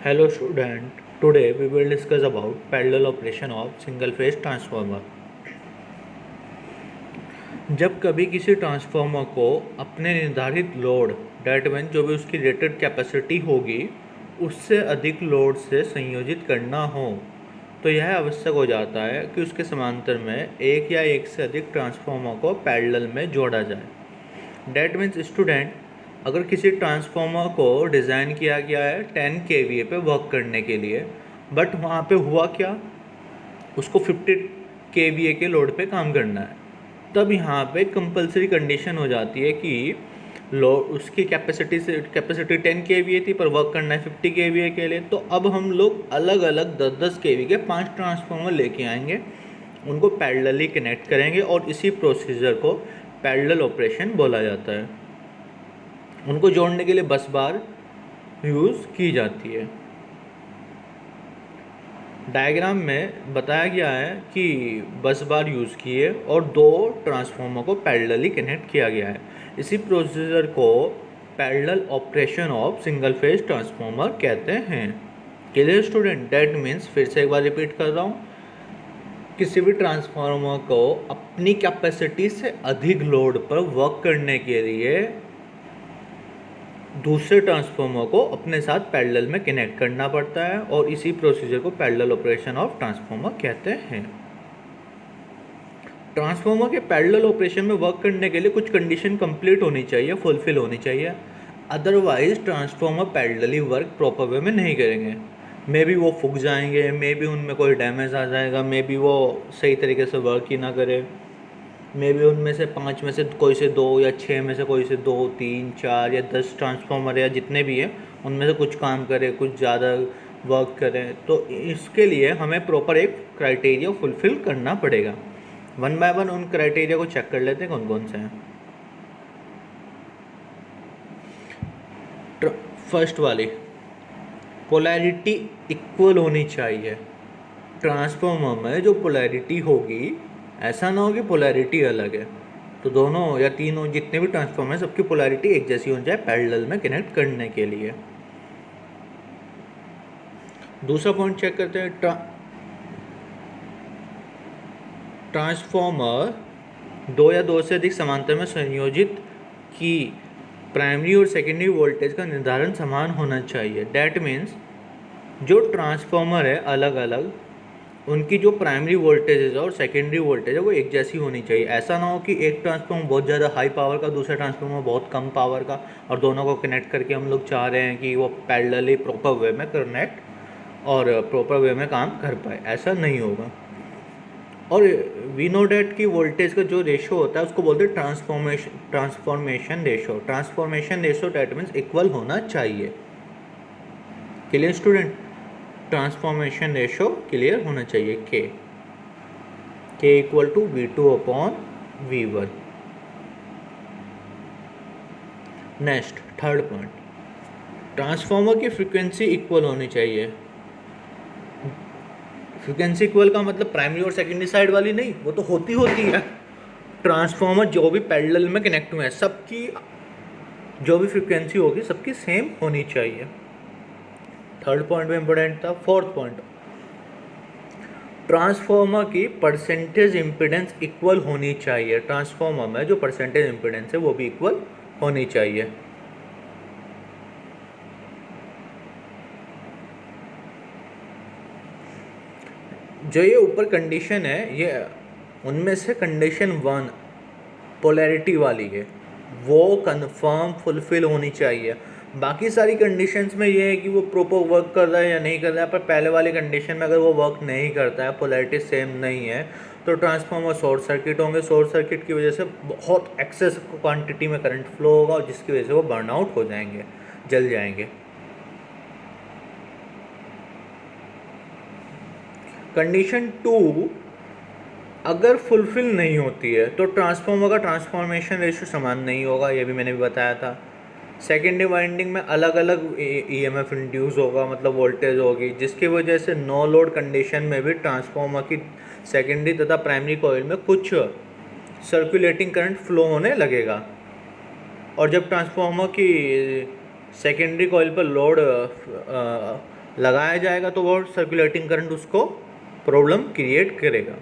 Hello student, today we will discuss about parallel operation of single phase transformer. जब कभी किसी transformer को अपने निर्धारित लोड डेट मीन जो भी उसकी रेटेड कैपेसिटी होगी उससे अधिक लोड से संयोजित करना हो तो यह आवश्यक हो जाता है कि उसके समांतर में एक या एक से अधिक ट्रांसफार्मर को पैरेलल में जोड़ा जाए। डेट मीन्स स्टूडेंट, अगर किसी ट्रांसफार्मर को डिज़ाइन किया गया है 10 kVA पे वर्क करने के लिए, बट वहाँ पे हुआ क्या, उसको 50 kVA के लोड पे काम करना है, तब यहाँ पे कंपलसरी कंडीशन हो जाती है कि लोड उसकी कैपेसिटी 10 kVA थी पर वर्क करना है 50 kVA के लिए। तो अब हम लोग अलग अलग 10-10 kVA के 5 ट्रांसफार्मर लेके आएंगे, उनको पैरेलली कनेक्ट करेंगे और इसी प्रोसीजर को पैरेलल ऑपरेशन बोला जाता है। उनको जोड़ने के लिए बस बार यूज़ की जाती है। डायग्राम में बताया गया है कि बस बार यूज़ किए और दो ट्रांसफार्मर को पैरेलली कनेक्ट किया गया है। इसी प्रोसीजर को parallel operation of single phase transformer कहते हैं। Clear student? दैट मीन्स, फिर से एक बार रिपीट कर रहा हूँ, किसी भी ट्रांसफार्मर को अपनी कैपेसिटी से अधिक लोड पर वर्क करने के लिए दूसरे ट्रांसफार्मर को अपने साथ पैरेलल में कनेक्ट करना पड़ता है और इसी प्रोसीजर को पैरेलल ऑपरेशन ऑफ ट्रांसफार्मर कहते हैं। ट्रांसफार्मर के पैरेलल ऑपरेशन में वर्क करने के लिए कुछ कंडीशन कंप्लीट होनी चाहिए, फुलफिल होनी चाहिए, otherwise transformer parallelly work proper way में नहीं करेंगे। मे बी वो फूक जाएंगे, मे बी उनमें कोई डैमेज आ जाएगा, मे बी वो सही तरीके से वर्क ही ना करे, मे बी उनमें से 5 में से कोई से 2 या 6 में से कोई से 2, 3, 4 या 10 ट्रांसफार्मर या जितने भी हैं उनमें से कुछ काम करे, कुछ ज़्यादा वर्क करें। तो इसके लिए हमें प्रॉपर एक क्राइटेरिया फुलफिल करना पड़ेगा। वन बाय वन उन क्राइटेरिया को चेक कर लेते हैं कौन कौन से हैं। फर्स्ट वाली, पोलैरिटी इक्वल होनी चाहिए। ट्रांसफार्मर में जो पोलैरिटी होगी, ऐसा ना हो कि पोलैरिटी अलग है, तो दोनों या तीनों जितने भी ट्रांसफार्मर हैं सबकी पोलैरिटी एक जैसी हो जाए पैरेलल में कनेक्ट करने के लिए। दूसरा पॉइंट चेक करते हैं, ट्रांसफार्मर दो या दो से अधिक समांतर में संयोजित की प्राइमरी और सेकेंडरी वोल्टेज का निर्धारण समान होना चाहिए। डैट मीन्स जो ट्रांसफार्मर है अलग अलग, उनकी जो प्राइमरी वोल्टेज है और सेकेंडरी वोल्टेज है वो एक जैसी होनी चाहिए। ऐसा ना हो कि एक ट्रांसफार्मर बहुत ज़्यादा हाई पावर का, दूसरा ट्रांसफार्मर बहुत कम पावर का, और दोनों को कनेक्ट करके हम लोग चाह रहे हैं कि वो पैरेलली प्रॉपर वे में कनेक्ट और प्रॉपर वे में काम कर पाए, ऐसा नहीं होगा। और वी नो डैट कि वोल्टेज का जो रेशो होता है उसको बोलते हैं transformation ratio. Transformation ratio that means equal होना चाहिए। Clear student? Transformation ratio clear होना चाहिए, के equal to V2 upon V1। Next, third point, transformer की फ्रीक्वेंसी इक्वल होनी चाहिए। फ्रीक्वेंसी इक्वल का मतलब प्राइमरी और सेकेंडरी साइड वाली नहीं, वो तो होती है। ट्रांसफार्मर जो भी पैरेलल में कनेक्ट हुए हैं सबकी जो भी फ्रीक्वेंसी होगी सबकी सेम होनी चाहिए। थर्ड पॉइंट में इंपॉर्टेंट था। फोर्थ पॉइंट, ट्रांसफार्मर की परसेंटेज इम्पीडेंस इक्वल होनी चाहिए। ट्रांसफार्मर में जो परसेंटेज इम्पीडेंस है वो भी इक्वल होनी चाहिए। जो ये ऊपर कंडीशन है, ये उनमें से कंडीशन 1 पोलैरिटी वाली है, वो कंफर्म फुलफिल होनी चाहिए। बाकी सारी कंडीशंस में ये है कि वो प्रॉपर वर्क कर रहा है या नहीं कर रहा है, पर पहले वाली कंडीशन में अगर वो वर्क नहीं करता है, पोलैरिटी सेम नहीं है, तो ट्रांसफार्मर शॉर्ट सर्किट होंगे। शॉर्ट सर्किट की वजह से बहुत एक्सेस क्वांटिटी में करंट फ्लो होगा और जिसकी वजह से वो बर्नआउट हो जाएंगे, जल जाएंगे। कंडीशन 2 अगर फुलफिल नहीं होती है तो ट्रांसफार्मर का ट्रांसफॉर्मेशन रेशियो समान नहीं होगा, ये भी मैंने भी बताया था। सेकेंडरी वाइंडिंग में अलग अलग ईएमएफ इंड्यूस होगा, मतलब वोल्टेज होगी, जिसकी वजह से नो लोड कंडीशन में भी ट्रांसफार्मर की सेकेंडरी तथा प्राइमरी कॉइल में कुछ सर्कुलेटिंग करंट फ्लो होने लगेगा। और जब ट्रांसफार्मर की सेकेंडरी कॉइल पर लोड लगाया जाएगा तो वो सर्कुलेटिंग करंट उसको प्रॉब्लम क्रिएट करेगा।